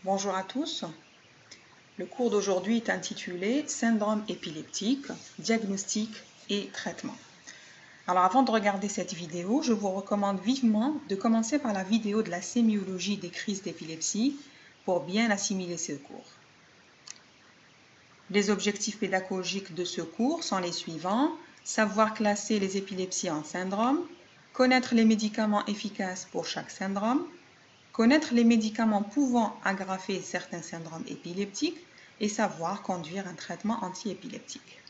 Bonjour à tous. Le cours d'aujourd'hui est intitulé Syndrome épileptique, diagnostic et traitement. Alors avant de regarder cette vidéo, je vous recommande vivement de commencer par la vidéo de la sémiologie des crises d'épilepsie pour bien assimiler ce cours. Les objectifs pédagogiques de ce cours sont les suivants: savoir classer les épilepsies en syndromes, connaître les médicaments efficaces pour chaque syndrome, connaître les médicaments pouvant aggraver certains syndromes épileptiques et savoir conduire un traitement antiépileptique.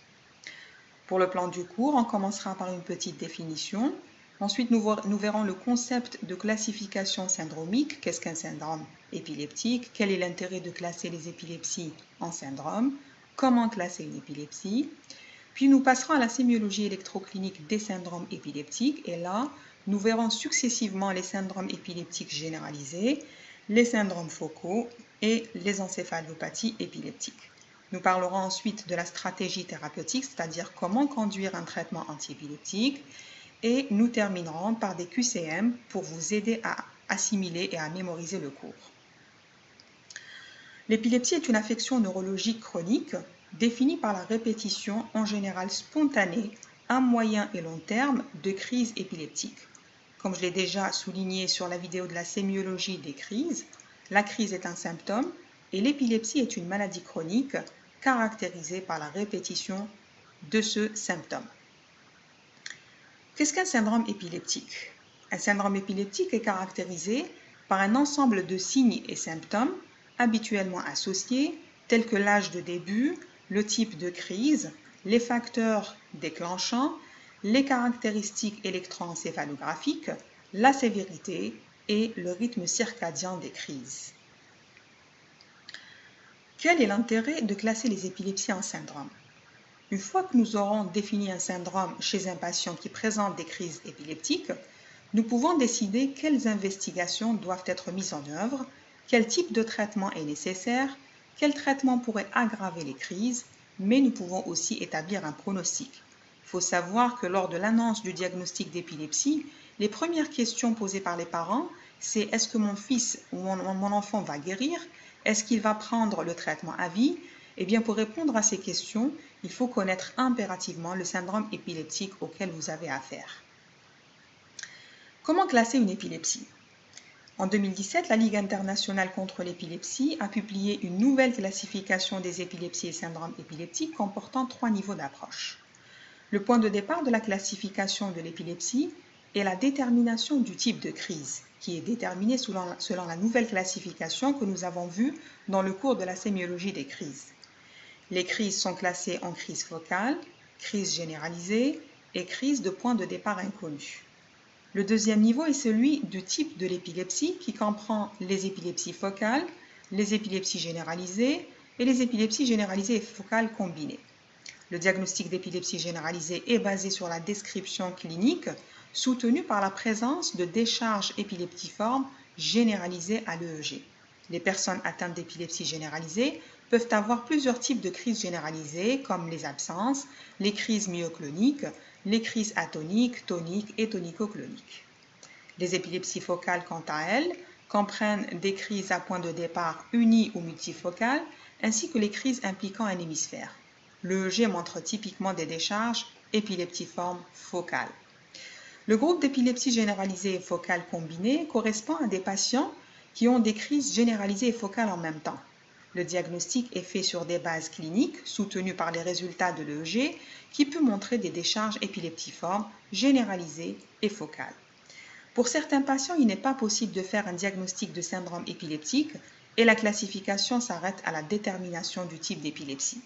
Pour le plan du cours, on commencera par une petite définition. Ensuite, nous verrons le concept de classification syndromique. Qu'est-ce qu'un syndrome épileptique? Quel est l'intérêt de classer les épilepsies en syndrome? Comment classer une épilepsie? Puis nous passerons à la sémiologie électroclinique des syndromes épileptiques et là, nous verrons successivement les syndromes épileptiques généralisés, les syndromes focaux et les encéphalopathies épileptiques. Nous parlerons ensuite de la stratégie thérapeutique, c'est-à-dire comment conduire un traitement antiépileptique, et nous terminerons par des QCM pour vous aider à assimiler et à mémoriser le cours. L'épilepsie est une affection neurologique chronique définie par la répétition en général spontanée à moyen et long terme de crises épileptiques. Comme je l'ai déjà souligné sur la vidéo de la sémiologie des crises, la crise est un symptôme et l'épilepsie est une maladie chronique caractérisée par la répétition de ce symptôme. Qu'est-ce qu'un syndrome épileptique? Un syndrome épileptique est caractérisé par un ensemble de signes et symptômes habituellement associés, tels que l'âge de début, le type de crise, les facteurs déclenchants, les caractéristiques électroencéphalographiques, la sévérité et le rythme circadien des crises. Quel est l'intérêt de classer les épilepsies en syndrome? Une fois que nous aurons défini un syndrome chez un patient qui présente des crises épileptiques, nous pouvons décider quelles investigations doivent être mises en œuvre, quel type de traitement est nécessaire, quel traitement pourrait aggraver les crises, mais nous pouvons aussi établir un pronostic. Il faut savoir que lors de l'annonce du diagnostic d'épilepsie, les premières questions posées par les parents, c'est est-ce que mon fils ou mon enfant va guérir? Est-ce qu'il va prendre le traitement à vie? Eh bien, pour répondre à ces questions, il faut connaître impérativement le syndrome épileptique auquel vous avez affaire. Comment classer une épilepsie? En 2017, la Ligue internationale contre l'épilepsie a publié une nouvelle classification des épilepsies et syndromes épileptiques comportant 3 niveaux d'approche. Le point de départ de la classification de l'épilepsie est la détermination du type de crise, qui est déterminée selon la nouvelle classification que nous avons vue dans le cours de la sémiologie des crises. Les crises sont classées en crise focale, crise généralisée et crise de point de départ inconnu. Le deuxième niveau est celui du type de l'épilepsie qui comprend les épilepsies focales, les épilepsies généralisées et les épilepsies généralisées et focales combinées. Le diagnostic d'épilepsie généralisée est basé sur la description clinique soutenue par la présence de décharges épileptiformes généralisées à l'EEG. Les personnes atteintes d'épilepsie généralisée peuvent avoir plusieurs types de crises généralisées comme les absences, les crises myocloniques, les crises atoniques, toniques et tonico-cloniques. Les épilepsies focales, quant à elles, comprennent des crises à point de départ uni ou multifocales, ainsi que les crises impliquant un hémisphère. L'EEG montre typiquement des décharges épileptiformes focales. Le groupe d'épilepsie généralisée et focale combinée correspond à des patients qui ont des crises généralisées et focales en même temps. Le diagnostic est fait sur des bases cliniques soutenues par les résultats de l'EEG qui peut montrer des décharges épileptiformes généralisées et focales. Pour certains patients, il n'est pas possible de faire un diagnostic de syndrome épileptique et la classification s'arrête à la détermination du type d'épilepsie.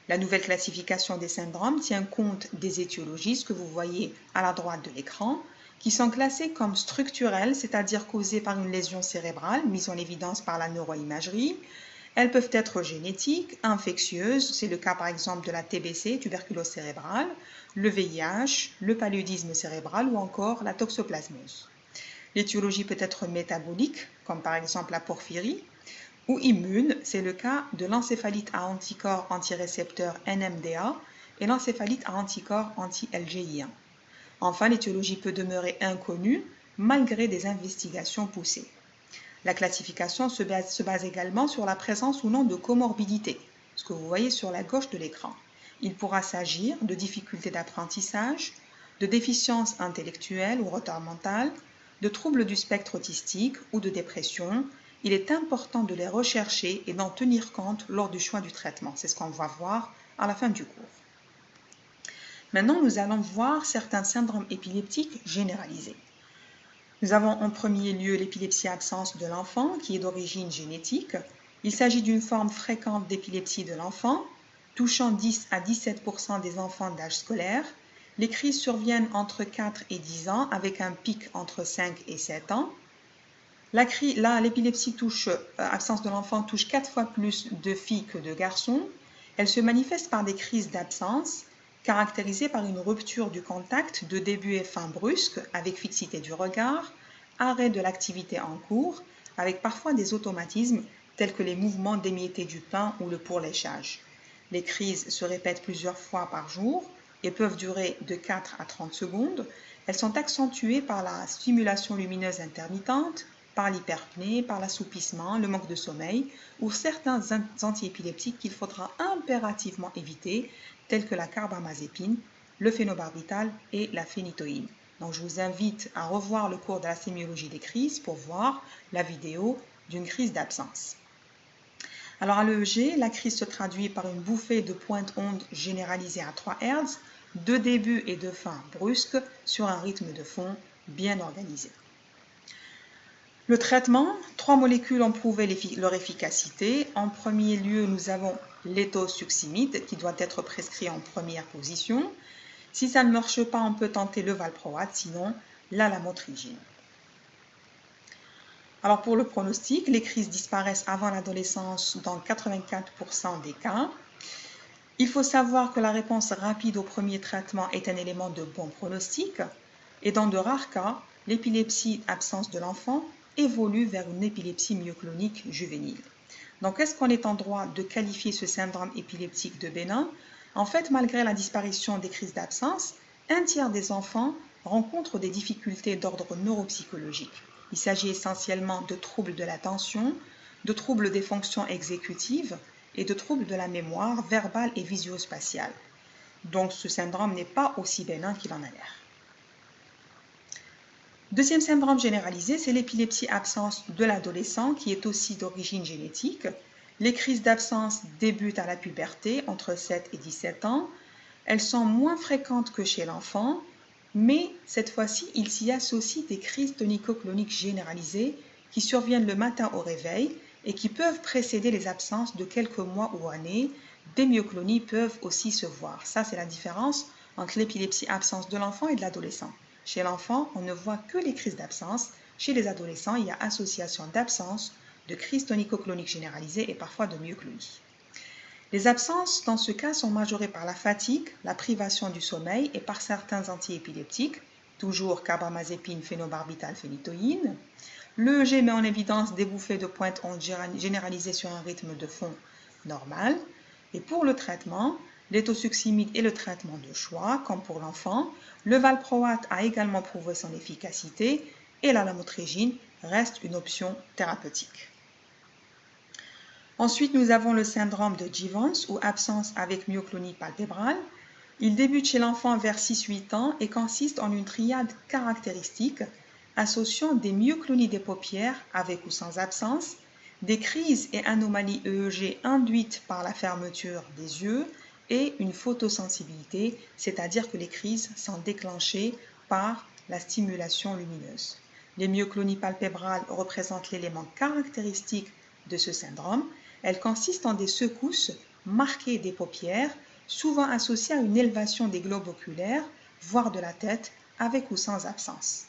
La nouvelle classification des syndromes tient compte des étiologies, ce que vous voyez à la droite de l'écran, qui sont classées comme structurelles, c'est-à-dire causées par une lésion cérébrale mise en évidence par la neuroimagerie. Elles peuvent être génétiques, infectieuses, c'est le cas par exemple de la TBC, tuberculose cérébrale, le VIH, le paludisme cérébral ou encore la toxoplasmose. L'étiologie peut être métabolique, comme par exemple la porphyrie, ou immune, c'est le cas de l'encéphalite à anticorps antirécepteurs NMDA et l'encéphalite à anticorps anti-LGI1. Enfin, l'étiologie peut demeurer inconnue malgré des investigations poussées. La classification se base également sur la présence ou non de comorbidité, ce que vous voyez sur la gauche de l'écran. Il pourra s'agir de difficultés d'apprentissage, de déficience intellectuelle ou retard mental, de troubles du spectre autistique ou de dépression. Il est important de les rechercher et d'en tenir compte lors du choix du traitement. C'est ce qu'on va voir à la fin du cours. Maintenant, nous allons voir certains syndromes épileptiques généralisés. Nous avons en premier lieu l'épilepsie absence de l'enfant qui est d'origine génétique. Il s'agit d'une forme fréquente d'épilepsie de l'enfant, touchant 10 à 17% des enfants d'âge scolaire. Les crises surviennent entre 4 et 10 ans avec un pic entre 5 et 7 ans. L'épilepsie absence de l'enfant touche 4 fois plus de filles que de garçons. Elle se manifeste par des crises d'absence caractérisée par une rupture du contact de début et fin brusque avec fixité du regard, arrêt de l'activité en cours, avec parfois des automatismes tels que les mouvements d'émietter du pain ou le pourléchage. Les crises se répètent plusieurs fois par jour et peuvent durer de 4 à 30 secondes. Elles sont accentuées par la stimulation lumineuse intermittente, par l'hyperpnée, par l'assoupissement, le manque de sommeil ou certains antiépileptiques qu'il faudra impérativement éviter tels que la carbamazépine, le phénobarbital et la phénitoïne. Donc je vous invite à revoir le cours de la sémiologie des crises pour voir la vidéo d'une crise d'absence. Alors à l'EEG, la crise se traduit par une bouffée de pointe-onde généralisée à 3 Hz, de début et de fin brusques sur un rythme de fond bien organisé. Le traitement, 3 molécules ont prouvé leur efficacité. En premier lieu, nous avons l'éthosuximide qui doit être prescrit en première position. Si ça ne marche pas, on peut tenter le valproate, sinon la lamotrigine. Alors pour le pronostic, les crises disparaissent avant l'adolescence dans 84% des cas. Il faut savoir que la réponse rapide au premier traitement est un élément de bon pronostic et dans de rares cas, l'épilepsie absence de l'enfant évolue vers une épilepsie myoclonique juvénile. Donc, est-ce qu'on est en droit de qualifier ce syndrome épileptique de bénin? En fait, malgré la disparition des crises d'absence, un tiers des enfants rencontrent des difficultés d'ordre neuropsychologique. Il s'agit essentiellement de troubles de l'attention, de troubles des fonctions exécutives et de troubles de la mémoire verbale et visuospatiale. Donc, ce syndrome n'est pas aussi bénin qu'il en a l'air. Deuxième syndrome généralisé, c'est l'épilepsie absence de l'adolescent qui est aussi d'origine génétique. Les crises d'absence débutent à la puberté, entre 7 et 17 ans. Elles sont moins fréquentes que chez l'enfant, mais cette fois-ci, il s'y associe des crises tonico-cloniques généralisées qui surviennent le matin au réveil et qui peuvent précéder les absences de quelques mois ou années. Des myoclonies peuvent aussi se voir. Ça, c'est la différence entre l'épilepsie absence de l'enfant et de l'adolescent. Chez l'enfant, on ne voit que les crises d'absence. Chez les adolescents, il y a association d'absence, de crise tonico-clonique généralisée et parfois de myoclonie. Les absences, dans ce cas, sont majorées par la fatigue, la privation du sommeil et par certains antiépileptiques, toujours carbamazépine, phénobarbital, phénitoïne. L'EEG met en évidence des bouffées de pointe-onde généralisées sur un rythme de fond normal. Et pour le traitement, l'éthosuximide est le traitement de choix, comme pour l'enfant. Le valproate a également prouvé son efficacité et la lamotrigine reste une option thérapeutique. Ensuite, nous avons le syndrome de Givens ou absence avec myoclonie palpébrale. Il débute chez l'enfant vers 6-8 ans et consiste en une triade caractéristique associant des myoclonies des paupières avec ou sans absence, des crises et anomalies EEG induites par la fermeture des yeux et une photosensibilité, c'est-à-dire que les crises sont déclenchées par la stimulation lumineuse. Les myoclonies palpébrales représentent l'élément caractéristique de ce syndrome. Elles consistent en des secousses marquées des paupières, souvent associées à une élévation des globes oculaires, voire de la tête, avec ou sans absence.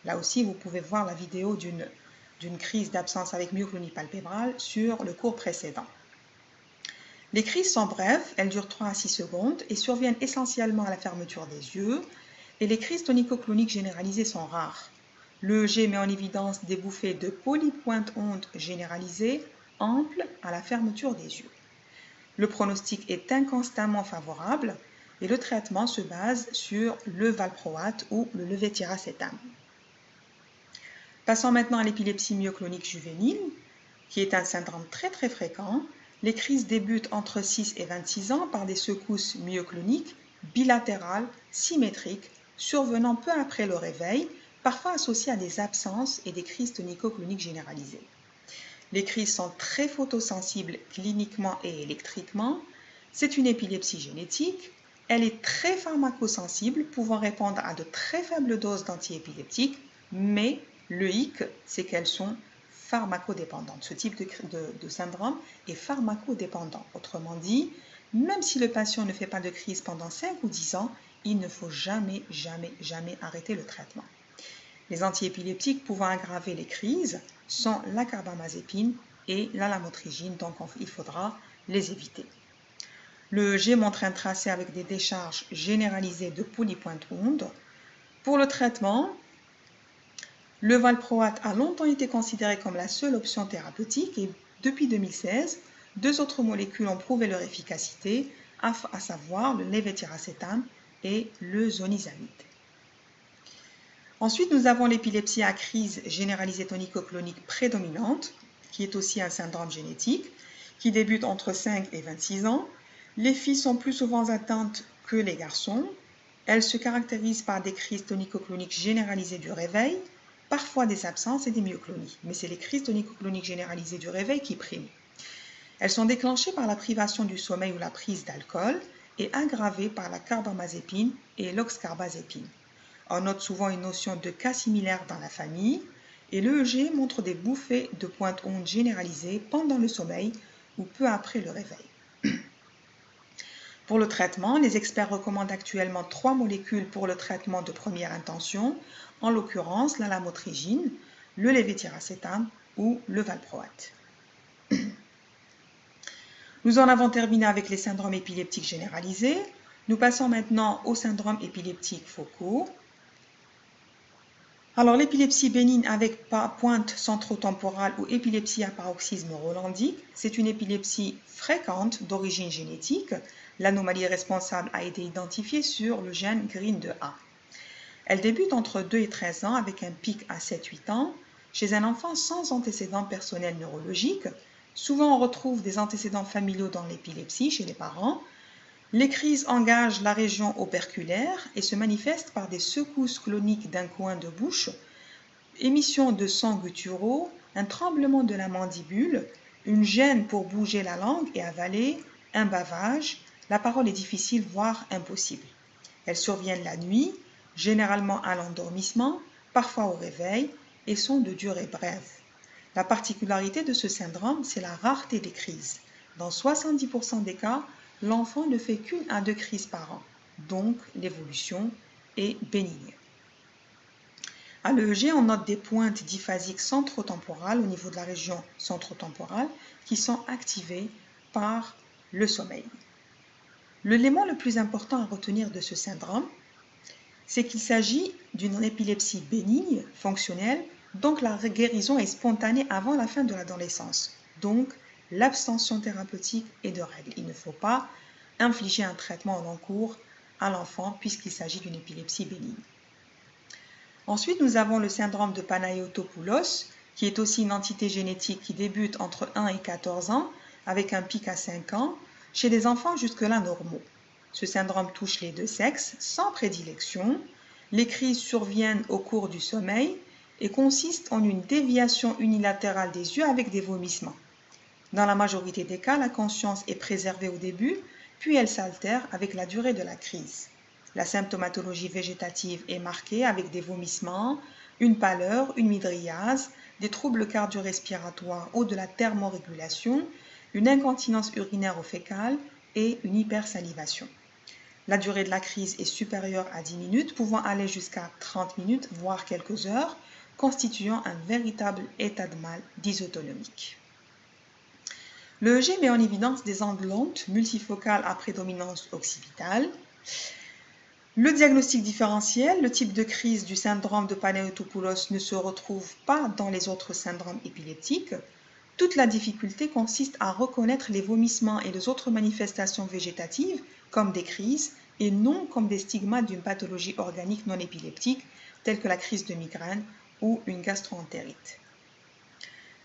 Là aussi, vous pouvez voir la vidéo d'une crise d'absence avec myoclonie palpébrale sur le cours précédent. Les crises sont brèves, elles durent 3 à 6 secondes et surviennent essentiellement à la fermeture des yeux. Et les crises tonico-cloniques généralisées sont rares. L'EEG met en évidence des bouffées de polypointe-onde généralisées, amples à la fermeture des yeux. Le pronostic est inconstamment favorable et le traitement se base sur le valproate ou le levétiracétam. Passons maintenant à l'épilepsie myoclonique juvénile, qui est un syndrome très fréquent. Les crises débutent entre 6 et 26 ans par des secousses myocloniques bilatérales, symétriques, survenant peu après le réveil, parfois associées à des absences et des crises tonico-cloniques généralisées. Les crises sont très photosensibles cliniquement et électriquement. C'est une épilepsie génétique. Elle est très pharmacosensible, pouvant répondre à de très faibles doses d'antiépileptiques, mais le hic, c'est qu'elles sont pharmacodépendantes. Ce type de syndrome est pharmacodépendant. Autrement dit, même si le patient ne fait pas de crise pendant 5 ou 10 ans, il ne faut jamais arrêter le traitement. Les antiépileptiques pouvant aggraver les crises sont la carbamazépine et la lamotrigine, donc il faudra les éviter. Le EEG montre un tracé avec des décharges généralisées de polypointe-ondes. Pour le traitement, le valproate a longtemps été considéré comme la seule option thérapeutique et depuis 2016, 2 autres molécules ont prouvé leur efficacité, à savoir le levetiracetam et le zonisamide. Ensuite, nous avons l'épilepsie à crise généralisée tonico-clonique prédominante, qui est aussi un syndrome génétique, qui débute entre 5 et 26 ans. Les filles sont plus souvent atteintes que les garçons. Elles se caractérisent par des crises tonico-cloniques généralisées du réveil, parfois des absences et des myoclonies, mais c'est les crises tonico-cloniques généralisées du réveil qui priment. Elles sont déclenchées par la privation du sommeil ou la prise d'alcool et aggravées par la carbamazépine et l'oxcarbazépine. On note souvent une notion de cas similaire dans la famille et l'EEG montre des bouffées de pointe-ondes généralisées pendant le sommeil ou peu après le réveil. Pour le traitement, les experts recommandent actuellement 3 molécules pour le traitement de première intention, en l'occurrence la lamotrigine, le levetiracetam ou le valproate. Nous en avons terminé avec les syndromes épileptiques généralisés. Nous passons maintenant aux syndromes épileptiques focaux. Alors, l'épilepsie bénigne avec pointe centrotemporale ou épilepsie à paroxysme rolandique, c'est une épilepsie fréquente d'origine génétique. L'anomalie responsable a été identifiée sur le gène GRIN2A. Elle débute entre 2 et 13 ans avec un pic à 7-8 ans chez un enfant sans antécédents personnels neurologiques. Souvent, on retrouve des antécédents familiaux dans l'épilepsie chez les parents. Les crises engagent la région operculaire et se manifestent par des secousses cloniques d'un coin de bouche, émission de sons gutturaux, un tremblement de la mandibule, une gêne pour bouger la langue et avaler, un bavage. La parole est difficile, voire impossible. Elles surviennent la nuit, généralement à l'endormissement, parfois au réveil, et sont de durée brève. La particularité de ce syndrome, c'est la rareté des crises. Dans 70% des cas, l'enfant ne fait qu'1 à 2 crises par an, donc l'évolution est bénigne. À l'EEG, on note des pointes diphasiques centrotemporales au niveau de la région centrotemporale qui sont activées par le sommeil. L'élément le plus important à retenir de ce syndrome, c'est qu'il s'agit d'une épilepsie bénigne, fonctionnelle, donc la guérison est spontanée avant la fin de l'adolescence. Donc, l'abstention thérapeutique est de règle. Il ne faut pas infliger un traitement en long cours à l'enfant puisqu'il s'agit d'une épilepsie bénigne. Ensuite, nous avons le syndrome de Panayotopoulos, qui est aussi une entité génétique qui débute entre 1 et 14 ans, avec un pic à 5 ans, chez des enfants jusque-là normaux. Ce syndrome touche les 2 sexes, sans prédilection. Les crises surviennent au cours du sommeil et consistent en une déviation unilatérale des yeux avec des vomissements. Dans la majorité des cas, la conscience est préservée au début, puis elle s'altère avec la durée de la crise. La symptomatologie végétative est marquée avec des vomissements, une pâleur, une mydriase, des troubles cardio-respiratoires ou de la thermorégulation, une incontinence urinaire ou fécale et une hypersalivation. La durée de la crise est supérieure à 10 minutes, pouvant aller jusqu'à 30 minutes, voire quelques heures, constituant un véritable état de mal dysautonomique. L'EEG met en évidence des ondes lentes multifocales à prédominance occipitale. Le diagnostic différentiel, le type de crise du syndrome de Panayotopoulos ne se retrouve pas dans les autres syndromes épileptiques. Toute la difficulté consiste à reconnaître les vomissements et les autres manifestations végétatives comme des crises et non comme des stigmates d'une pathologie organique non épileptique telle que la crise de migraine ou une gastroentérite.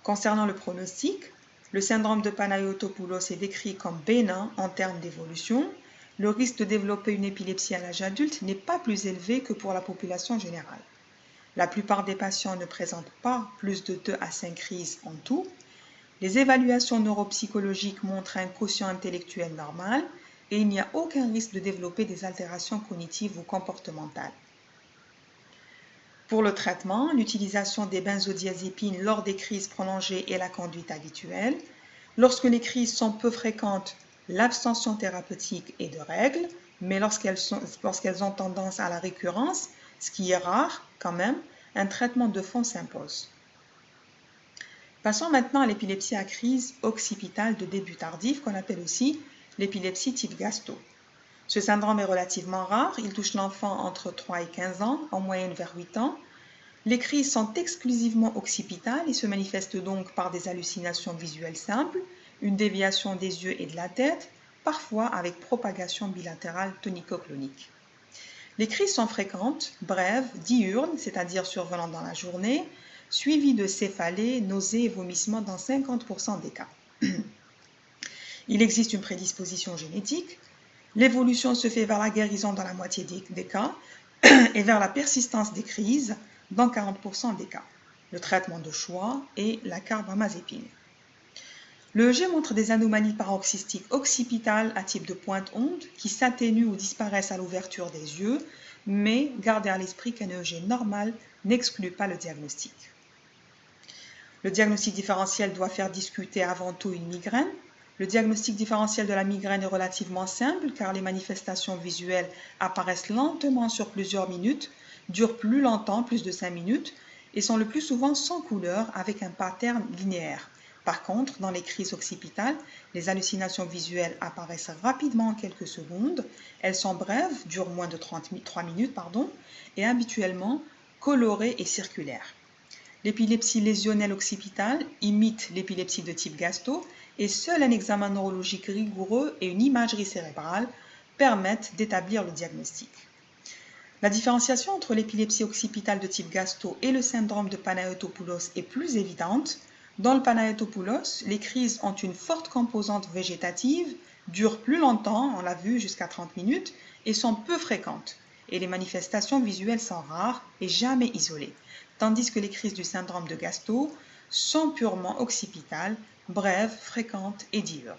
Concernant le pronostic, le syndrome de Panayotopoulos est décrit comme bénin en termes d'évolution. Le risque de développer une épilepsie à l'âge adulte n'est pas plus élevé que pour la population générale. La plupart des patients ne présentent pas plus de 2 à 5 crises en tout. Les évaluations neuropsychologiques montrent un quotient intellectuel normal et il n'y a aucun risque de développer des altérations cognitives ou comportementales. Pour le traitement, l'utilisation des benzodiazépines lors des crises prolongées est la conduite habituelle. Lorsque les crises sont peu fréquentes, l'abstention thérapeutique est de règle, mais lorsqu'elles ont tendance à la récurrence, ce qui est rare quand même, un traitement de fond s'impose. Passons maintenant à l'épilepsie à crise occipitale de début tardif, qu'on appelle aussi l'épilepsie type Gastaut. Ce syndrome est relativement rare, il touche l'enfant entre 3 et 15 ans, en moyenne vers 8 ans. Les crises sont exclusivement occipitales et se manifestent donc par des hallucinations visuelles simples, une déviation des yeux et de la tête, parfois avec propagation bilatérale tonico-clonique. Les crises sont fréquentes, brèves, diurnes, c'est-à-dire survenant dans la journée, suivies de céphalées, nausées et vomissements dans 50% des cas. Il existe une prédisposition génétique. L'évolution se fait vers la guérison dans la moitié des cas et vers la persistance des crises dans 40% des cas. Le traitement de choix est la carbamazépine. Le EEG montre des anomalies paroxystiques occipitales à type de pointe-onde qui s'atténuent ou disparaissent à l'ouverture des yeux, mais gardez à l'esprit qu'un EEG normal n'exclut pas le diagnostic. Le diagnostic différentiel doit faire discuter avant tout une migraine. Le diagnostic différentiel de la migraine est relativement simple car les manifestations visuelles apparaissent lentement sur plusieurs minutes, durent plus longtemps, plus de 5 minutes, et sont le plus souvent sans couleur avec un pattern linéaire. Par contre, dans les crises occipitales, les hallucinations visuelles apparaissent rapidement en quelques secondes, elles sont brèves, durent moins de 3 minutes, et habituellement colorées et circulaires. L'épilepsie lésionnelle occipitale imite l'épilepsie de type Gastaut et seul un examen neurologique rigoureux et une imagerie cérébrale permettent d'établir le diagnostic. La différenciation entre l'épilepsie occipitale de type Gastaut et le syndrome de Panayotopoulos est plus évidente. Dans le Panayotopoulos, les crises ont une forte composante végétative, durent plus longtemps, on l'a vu, jusqu'à 30 minutes, et sont peu fréquentes. Et les manifestations visuelles sont rares et jamais isolées, tandis que les crises du syndrome de Gastaut sont purement occipitales, brèves, fréquentes et diurnes.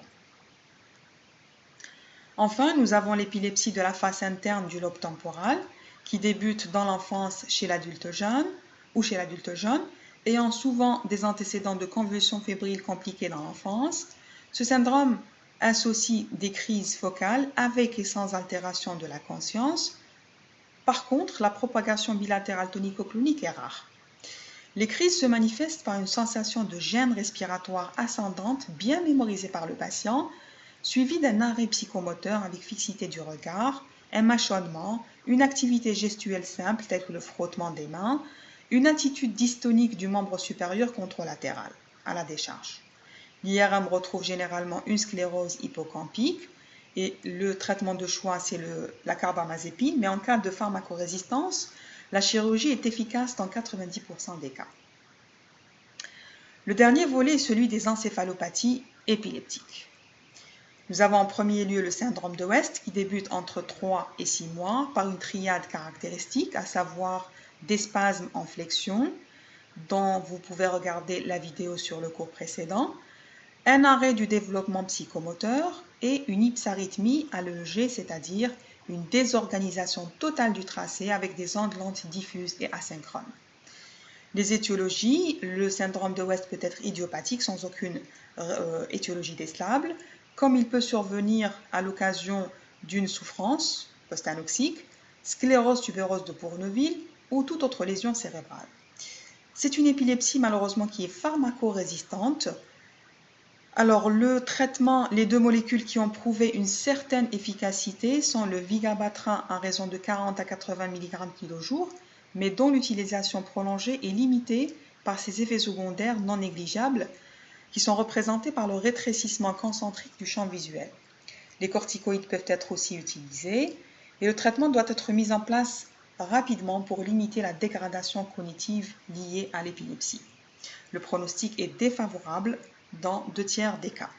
Enfin, nous avons l'épilepsie de la face interne du lobe temporal, qui débute dans l'enfance chez l'adulte jeune ou chez l'adulte jeune, ayant souvent des antécédents de convulsions fébriles compliquées dans l'enfance. Ce syndrome associe des crises focales avec et sans altération de la conscience. Par contre, la propagation bilatérale tonico-clonique est rare. Les crises se manifestent par une sensation de gêne respiratoire ascendante bien mémorisée par le patient, suivie d'un arrêt psychomoteur avec fixité du regard, un mâchonnement, une activité gestuelle simple telle que le frottement des mains, une attitude dystonique du membre supérieur contralatéral à la décharge. L'IRM retrouve généralement une sclérose hippocampique et le traitement de choix c'est la carbamazépine, mais en cas de pharmacorésistance, la chirurgie est efficace dans 90% des cas. Le dernier volet est celui des encéphalopathies épileptiques. Nous avons en premier lieu le syndrome de West qui débute entre 3 et 6 mois par une triade caractéristique, à savoir des spasmes en flexion, dont vous pouvez regarder la vidéo sur le cours précédent, un arrêt du développement psychomoteur et une hypsarythmie à l'EEG, c'est-à-dire une désorganisation totale du tracé avec des ondes lentes diffuses et asynchrones. Les étiologies, le syndrome de West peut être idiopathique sans aucune étiologie décelable, comme il peut survenir à l'occasion d'une souffrance post-anoxique, sclérose tubereuse de Bourneville ou toute autre lésion cérébrale. C'est une épilepsie malheureusement qui est pharmacorésistante. Alors le traitement, les deux molécules qui ont prouvé une certaine efficacité sont le vigabatrin à raison de 40 à 80 mg kg, mais dont l'utilisation prolongée est limitée par ses effets secondaires non négligeables qui sont représentés par le rétrécissement concentrique du champ visuel. Les corticoïdes peuvent être aussi utilisés et le traitement doit être mis en place rapidement pour limiter la dégradation cognitive liée à l'épilepsie. Le pronostic est défavorable dans 2/3 des cas.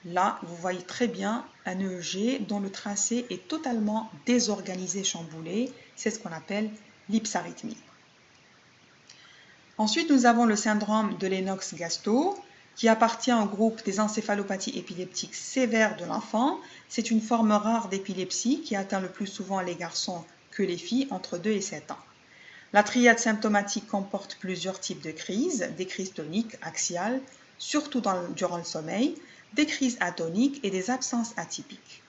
Là, vous voyez très bien un EEG dont le tracé est totalement désorganisé, chamboulé. C'est ce qu'on appelle l'hypsarythmie. Ensuite, nous avons le syndrome de Lennox-Gastaut, qui appartient au groupe des encéphalopathies épileptiques sévères de l'enfant. C'est une forme rare d'épilepsie qui atteint le plus souvent les garçons que les filles entre 2 et 7 ans. La triade symptomatique comporte plusieurs types de crises, des crises toniques, axiales, surtout durant le sommeil, des crises atoniques et des absences atypiques.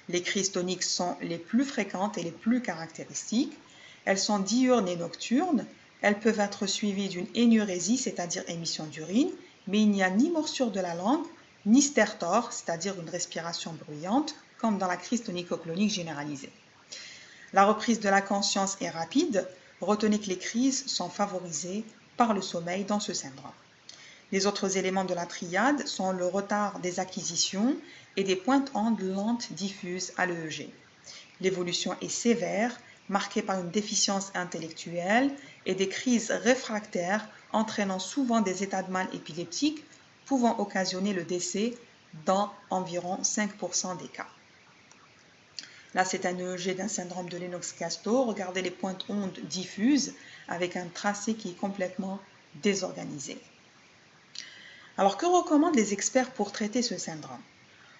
Les crises toniques sont les plus fréquentes et les plus caractéristiques. Elles sont diurnes et nocturnes. Elles peuvent être suivies d'une énurésie, c'est-à-dire émission d'urine, mais il n'y a ni morsure de la langue, ni stertor, c'est-à-dire une respiration bruyante, comme dans la crise tonico-clonique généralisée. La reprise de la conscience est rapide. Retenez que les crises sont favorisées par le sommeil dans ce syndrome. Les autres éléments de la triade sont le retard des acquisitions et des pointes-ondes lentes diffuses à l'EEG. L'évolution est sévère, marquée par une déficience intellectuelle et des crises réfractaires entraînant souvent des états de mal épileptiques pouvant occasionner le décès dans environ 5% des cas. Là, c'est un EEG d'un syndrome de Lennox-Gastaut. Regardez les pointes-ondes diffuses avec un tracé qui est complètement désorganisé. Alors, que recommandent les experts pour traiter ce syndrome?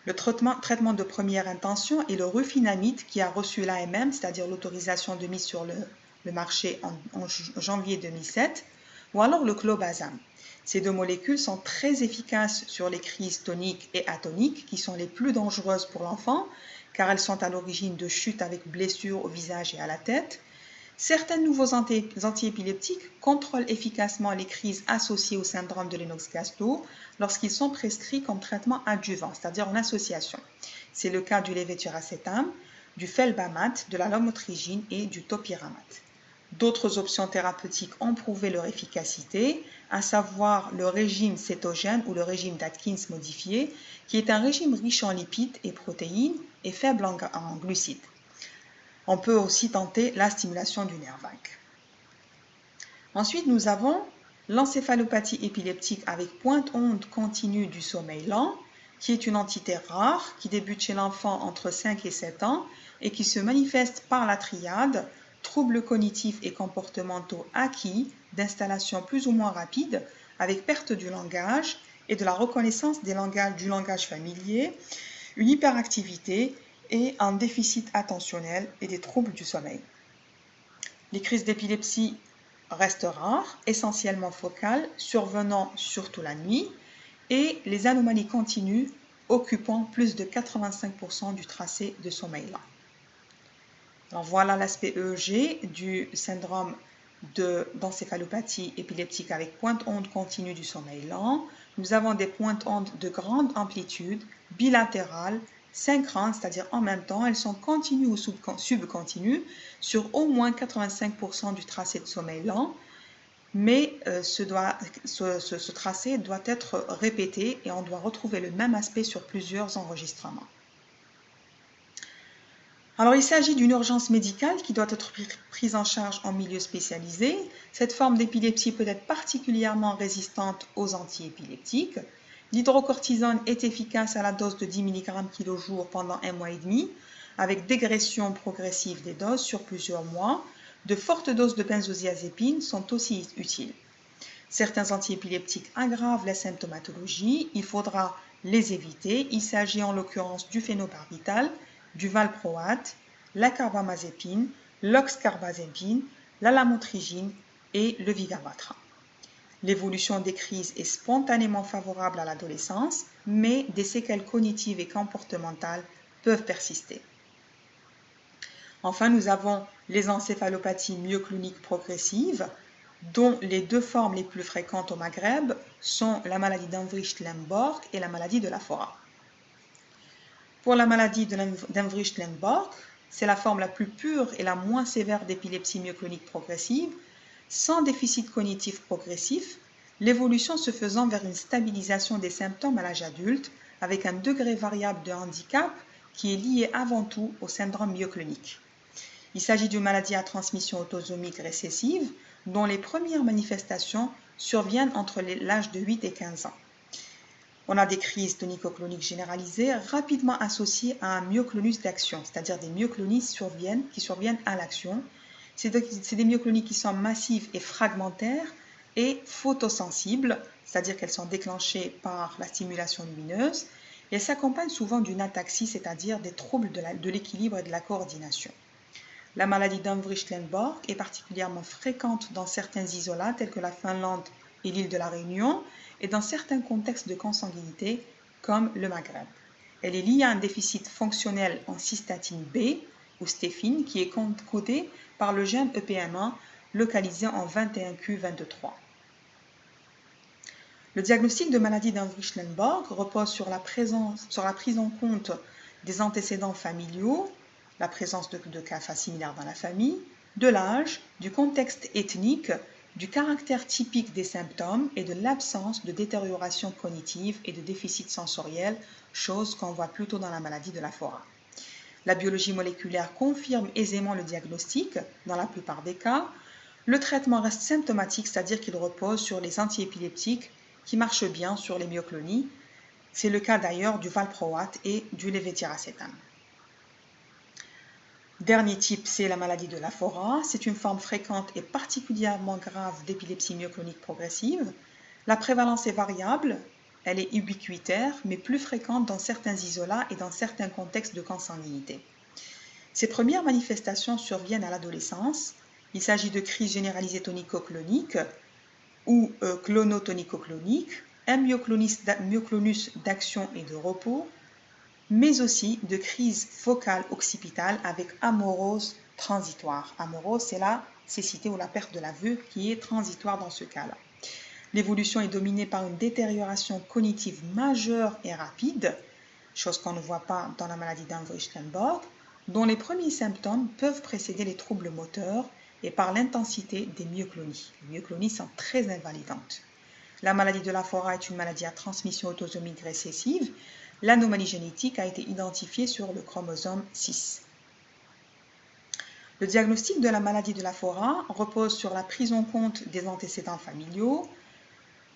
Le traitement de première intention est le rufinamide qui a reçu l'AMM, c'est-à-dire l'autorisation de mise sur le marché en janvier 2007, ou alors le clobazam. Ces deux molécules sont très efficaces sur les crises toniques et atoniques, qui sont les plus dangereuses pour l'enfant, car elles sont à l'origine de chutes avec blessures au visage et à la tête. Certains nouveaux antiépileptiques contrôlent efficacement les crises associées au syndrome de Lennox-Gastaut lorsqu'ils sont prescrits comme traitement adjuvant, c'est-à-dire en association. C'est le cas du levetiracetam, du felbamate, de la lamotrigine et du topiramate. D'autres options thérapeutiques ont prouvé leur efficacité, à savoir le régime cétogène ou le régime d'Atkins modifié, qui est un régime riche en lipides et protéines et faible en glucides. On peut aussi tenter la stimulation du nerf vague. Ensuite, nous avons l'encéphalopathie épileptique avec pointe-onde continue du sommeil lent, qui est une entité rare qui débute chez l'enfant entre 5 et 7 ans et qui se manifeste par la triade troubles cognitifs et comportementaux acquis d'installation plus ou moins rapide avec perte du langage et de la reconnaissance du langage familier, une hyperactivité et un déficit attentionnel et des troubles du sommeil. Les crises d'épilepsie restent rares, essentiellement focales, survenant surtout la nuit, et les anomalies continuent occupant plus de 85% du tracé de sommeil lent. Alors voilà l'aspect EEG du syndrome d'encéphalopathie épileptique avec pointe-onde continue du sommeil lent. Nous avons des pointes-ondes de grande amplitude, bilatérales, synchrones, c'est-à-dire en même temps, elles sont continues ou subcontinues sur au moins 85% du tracé de sommeil lent, mais ce tracé doit être répété et on doit retrouver le même aspect sur plusieurs enregistrements. Alors, il s'agit d'une urgence médicale qui doit être prise en charge en milieu spécialisé. Cette forme d'épilepsie peut être particulièrement résistante aux antiépileptiques. L'hydrocortisone est efficace à la dose de 10 mg kg pendant 1 mois et demi, avec dégression progressive des doses sur plusieurs mois. De fortes doses de benzodiazépine sont aussi utiles. Certains antiépileptiques aggravent la symptomatologie, il faudra les éviter. Il s'agit en l'occurrence du phénobarbital, du valproate, la carbamazépine, l'oxcarbazépine, la lamotrigine et le vigabatrin. L'évolution des crises est spontanément favorable à l'adolescence, mais des séquelles cognitives et comportementales peuvent persister. Enfin, nous avons les encéphalopathies myocloniques progressives, dont les deux formes les plus fréquentes au Maghreb sont la maladie d'Envricht-Lemborg et la maladie de Lafora. Pour la maladie d'Envricht-Lemborg, c'est la forme la plus pure et la moins sévère d'épilepsie myoclonique progressive, sans déficit cognitif progressif, l'évolution se faisant vers une stabilisation des symptômes à l'âge adulte, avec un degré variable de handicap qui est lié avant tout au syndrome myoclonique. Il s'agit d'une maladie à transmission autosomique récessive dont les premières manifestations surviennent entre l'âge de 8 et 15 ans. On a des crises tonico-cloniques généralisées rapidement associées à un myoclonus d'action, c'est-à-dire des myoclonies qui surviennent à l'action. C'est des myoclonies qui sont massives et fragmentaires et photosensibles, c'est-à-dire qu'elles sont déclenchées par la stimulation lumineuse, et elles s'accompagnent souvent d'une ataxie, c'est-à-dire des troubles de l'équilibre et de la coordination. La maladie d'Umbricht-Lenborg est particulièrement fréquente dans certains isolats tels que la Finlande et l'île de la Réunion et dans certains contextes de consanguinité comme le Maghreb. Elle est liée à un déficit fonctionnel en cystatine B ou stéphine qui est codé par le gène EPM1 localisé en 21q23. Le diagnostic de maladie d'Umbricht-Lenborg repose sur la prise en compte des antécédents familiaux, la présence de cas similaires dans la famille, de l'âge, du contexte ethnique, du caractère typique des symptômes et de l'absence de détérioration cognitive et de déficit sensoriel, chose qu'on voit plutôt dans la maladie de la Fora. La biologie moléculaire confirme aisément le diagnostic dans la plupart des cas. Le traitement reste symptomatique, c'est-à-dire qu'il repose sur les antiépileptiques qui marchent bien sur les myoclonies. C'est le cas d'ailleurs du valproate et du levetiracetam. Dernier type, c'est la maladie de la Fora. C'est une forme fréquente et particulièrement grave d'épilepsie myoclonique progressive. La prévalence est variable, elle est ubiquitaire, mais plus fréquente dans certains isolats et dans certains contextes de consanguinité. Ces premières manifestations surviennent à l'adolescence. Il s'agit de crises généralisées tonico-cloniques ou clonotonico-cloniques, un myoclonus d'action et de repos, mais aussi de crise focale occipitale avec amorose transitoire. Amorose, c'est la cécité ou la perte de la vue qui est transitoire dans ce cas-là. L'évolution est dominée par une détérioration cognitive majeure et rapide, chose qu'on ne voit pas dans la maladie d'Umbricht-Lenborg, dont les premiers symptômes peuvent précéder les troubles moteurs et par l'intensité des myoclonies. Les myoclonies sont très invalidantes. La maladie de la Fora est une maladie à transmission autosomique récessive. L'anomalie génétique a été identifiée sur le chromosome 6. Le diagnostic de la maladie de la Fora repose sur la prise en compte des antécédents familiaux,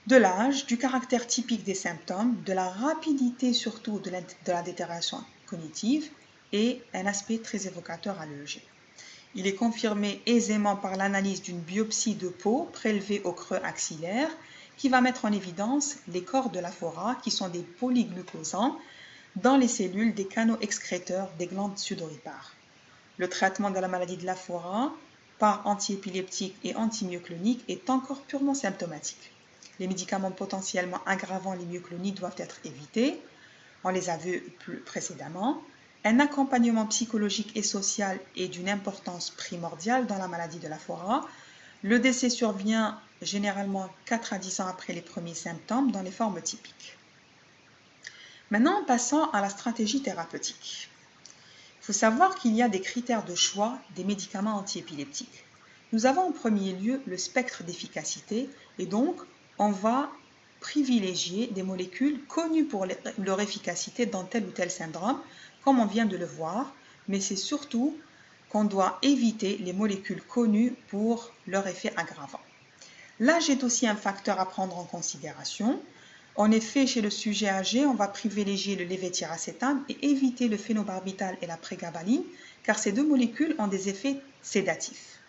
de l'âge, du caractère typique des symptômes, de la rapidité surtout de la détérioration cognitive et un aspect très évocateur à l'EEG. Il est confirmé aisément par l'analyse d'une biopsie de peau prélevée au creux axillaire qui va mettre en évidence les corps de la Fora qui sont des polyglucosants dans les cellules des canaux excréteurs des glandes sudoripares. Le traitement de la maladie de la Fora par antiépileptique et antimyoclonique est encore purement symptomatique. Les médicaments potentiellement aggravant les myoclonies doivent être évités. On les a vus précédemment. Un accompagnement psychologique et social est d'une importance primordiale dans la maladie de la Fora. Le décès survient généralement 4 à 10 ans après les premiers symptômes dans les formes typiques. Maintenant, passons à la stratégie thérapeutique. Il faut savoir qu'il y a des critères de choix des médicaments antiépileptiques. Nous avons en premier lieu le spectre d'efficacité et donc on va privilégier des molécules connues pour leur efficacité dans tel ou tel syndrome, comme on vient de le voir, mais c'est surtout qu'on doit éviter les molécules connues pour leur effet aggravant. L'âge est aussi un facteur à prendre en considération. En effet, chez le sujet âgé, on va privilégier le levetiracetam et éviter le phénobarbital et la prégabaline, car ces deux molécules ont des effets sédatifs.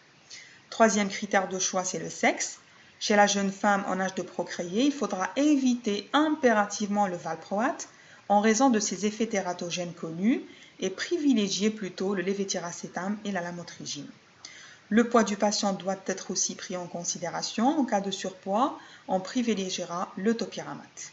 Troisième critère de choix, c'est le sexe. Chez la jeune femme en âge de procréer, il faudra éviter impérativement le valproate en raison de ses effets tératogènes connus et privilégier plutôt le levetiracetam et la lamotrigine. Le poids du patient doit être aussi pris en considération. En cas de surpoids, on privilégiera le topiramate.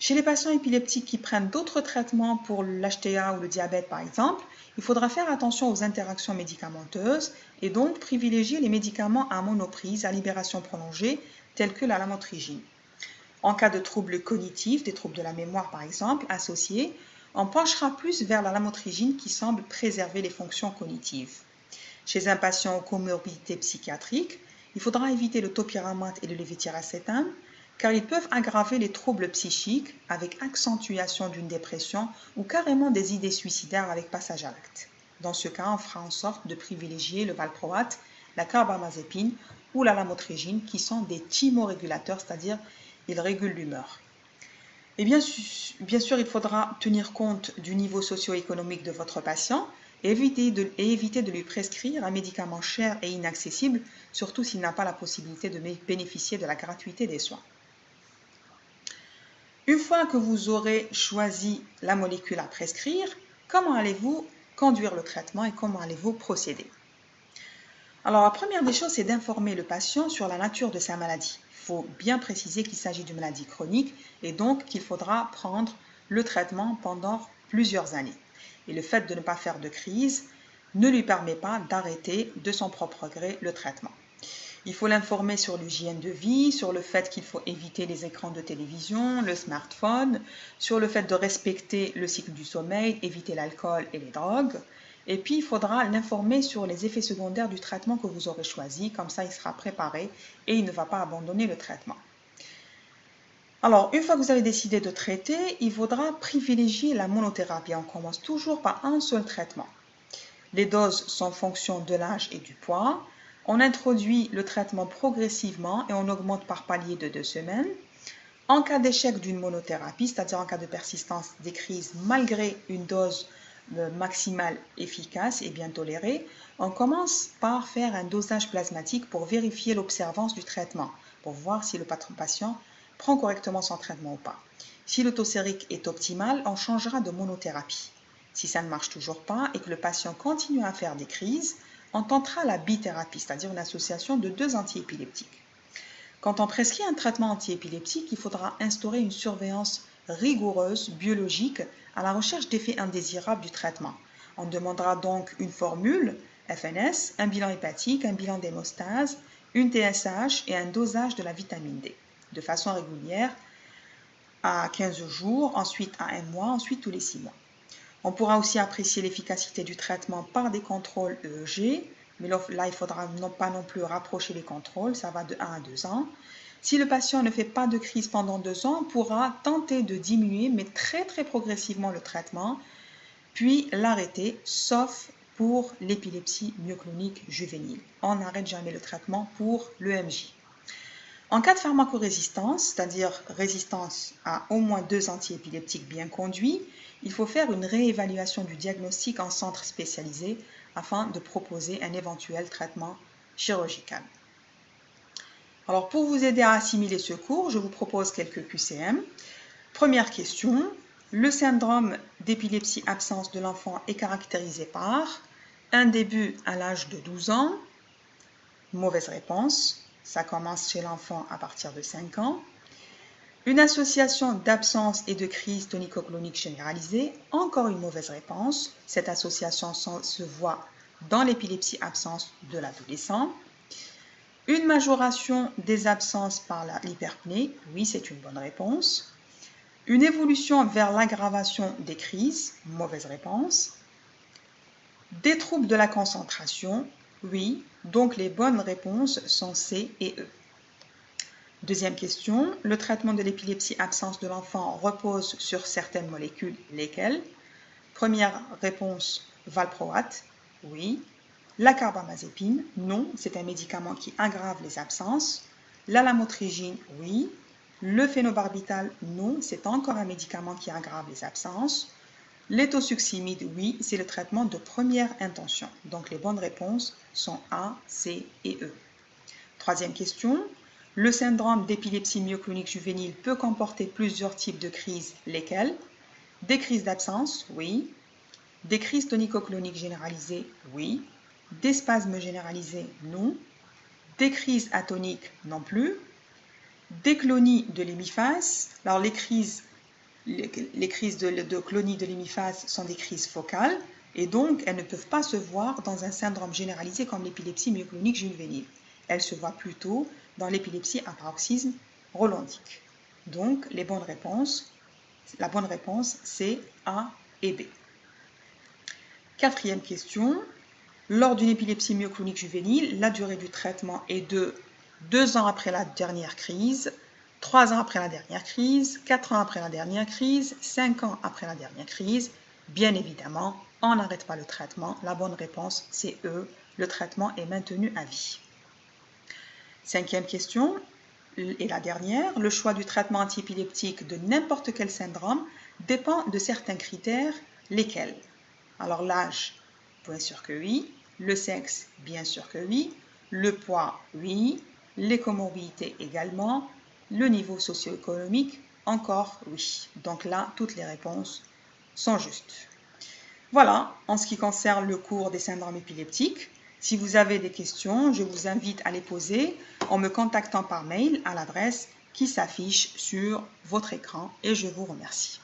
Chez les patients épileptiques qui prennent d'autres traitements pour l'HTA ou le diabète par exemple, il faudra faire attention aux interactions médicamenteuses et donc privilégier les médicaments à monoprise à libération prolongée tels que la lamotrigine. En cas de troubles cognitifs, des troubles de la mémoire par exemple, associés, on penchera plus vers la lamotrigine qui semble préserver les fonctions cognitives. Chez un patient aux comorbidités psychiatriques, il faudra éviter le topiramate et le levetiracetam car ils peuvent aggraver les troubles psychiques avec accentuation d'une dépression ou carrément des idées suicidaires avec passage à l'acte. Dans ce cas, on fera en sorte de privilégier le valproate, la carbamazépine ou la lamotrigine qui sont des thymorégulateurs, c'est-à-dire ils régulent l'humeur. Et bien sûr, il faudra tenir compte du niveau socio-économique de votre patient et éviter de lui prescrire un médicament cher et inaccessible, surtout s'il n'a pas la possibilité de bénéficier de la gratuité des soins. Une fois que vous aurez choisi la molécule à prescrire, comment allez-vous conduire le traitement et comment allez-vous procéder? Alors, la première des choses, c'est d'informer le patient sur la nature de sa maladie. Il faut bien préciser qu'il s'agit d'une maladie chronique et donc qu'il faudra prendre le traitement pendant plusieurs années. Et le fait de ne pas faire de crise ne lui permet pas d'arrêter de son propre gré le traitement. Il faut l'informer sur l'hygiène de vie, sur le fait qu'il faut éviter les écrans de télévision, le smartphone, sur le fait de respecter le cycle du sommeil, éviter l'alcool et les drogues. Et puis, il faudra l'informer sur les effets secondaires du traitement que vous aurez choisi. Comme ça, il sera préparé et il ne va pas abandonner le traitement. Alors, une fois que vous avez décidé de traiter, il faudra privilégier la monothérapie. On commence toujours par un seul traitement. Les doses sont en fonction de l'âge et du poids. On introduit le traitement progressivement et on augmente par palier de 2 semaines. En cas d'échec d'une monothérapie, c'est-à-dire en cas de persistance des crises malgré une dose maximale efficace et bien tolérée, on commence par faire un dosage plasmatique pour vérifier l'observance du traitement, pour voir si le patient prend correctement son traitement ou pas. Si le taux sérique est optimal, on changera de monothérapie. Si ça ne marche toujours pas et que le patient continue à faire des crises, on tentera la bithérapie, c'est-à-dire une association de 2 antiépileptiques. Quand on prescrit un traitement antiépileptique, il faudra instaurer une surveillance rigoureuse, biologique, à la recherche d'effets indésirables du traitement. On demandera donc une formule, FNS, un bilan hépatique, un bilan d'hémostase, une TSH et un dosage de la vitamine D, de façon régulière, à 15 jours, ensuite à 1 mois, ensuite tous les 6 mois. On pourra aussi apprécier l'efficacité du traitement par des contrôles EEG, mais là, il ne faudra pas non plus rapprocher les contrôles, ça va de 1 à 2 ans. Si le patient ne fait pas de crise pendant 2 ans, on pourra tenter de diminuer, mais très progressivement le traitement, puis l'arrêter, sauf pour l'épilepsie myoclonique juvénile. On n'arrête jamais le traitement pour l'EMJ. En cas de pharmacorésistance, c'est-à-dire résistance à au moins 2 antiépileptiques bien conduits, il faut faire une réévaluation du diagnostic en centre spécialisé afin de proposer un éventuel traitement chirurgical. Alors, pour vous aider à assimiler ce cours, je vous propose quelques QCM. Première question, le syndrome d'épilepsie absence de l'enfant est caractérisé par un début à l'âge de 12 ans, mauvaise réponse, ça commence chez l'enfant à partir de 5 ans. Une association d'absence et de crise tonico-clonique généralisée, encore une mauvaise réponse. Cette association se voit dans l'épilepsie absence de l'adolescent. Une majoration des absences par l'hyperpnée, oui, c'est une bonne réponse. Une évolution vers l'aggravation des crises, mauvaise réponse. Des troubles de la concentration, oui, donc les bonnes réponses sont C et E. Deuxième question, le traitement de l'épilepsie absence de l'enfant repose sur certaines molécules, lesquelles? Première réponse, valproate, oui. La carbamazépine, non, c'est un médicament qui aggrave les absences. La lamotrigine, oui. Le phénobarbital, non, c'est encore un médicament qui aggrave les absences. L'étosuccimide, oui, c'est le traitement de première intention. Donc les bonnes réponses sont A, C et E. Troisième question, le syndrome d'épilepsie myoclonique juvénile peut comporter plusieurs types de crises, lesquelles? Des crises d'absence, oui. Des crises tonico-cloniques généralisées, oui. Des spasmes généralisés, non. Des crises atoniques, non plus. Des clonies de l'hémiphase. Alors les crises de clonie de l'hémiphase sont des crises focales et donc elles ne peuvent pas se voir dans un syndrome généralisé comme l'épilepsie myoclonique juvénile. Elles se voient plutôt dans l'épilepsie à paroxysme rholondique. Donc la bonne réponse c'est A et B. Quatrième question. Lors d'une épilepsie myoclonique juvénile, la durée du traitement est de 2 ans après la dernière crise, 3 ans après la dernière crise, 4 ans après la dernière crise, 5 ans après la dernière crise. Bien évidemment, on n'arrête pas le traitement. La bonne réponse, c'est E. Le traitement est maintenu à vie. Cinquième question, et la dernière. Le choix du traitement antiépileptique de n'importe quel syndrome dépend de certains critères, lesquels? Alors l'âge, bien sûr que oui. Le sexe, bien sûr que oui. Le poids, oui. Les comorbidités également. Le niveau socio-économique, encore oui. Donc là, toutes les réponses sont justes. Voilà, en ce qui concerne le cours des syndromes épileptiques. Si vous avez des questions, je vous invite à les poser en me contactant par mail à l'adresse qui s'affiche sur votre écran et je vous remercie.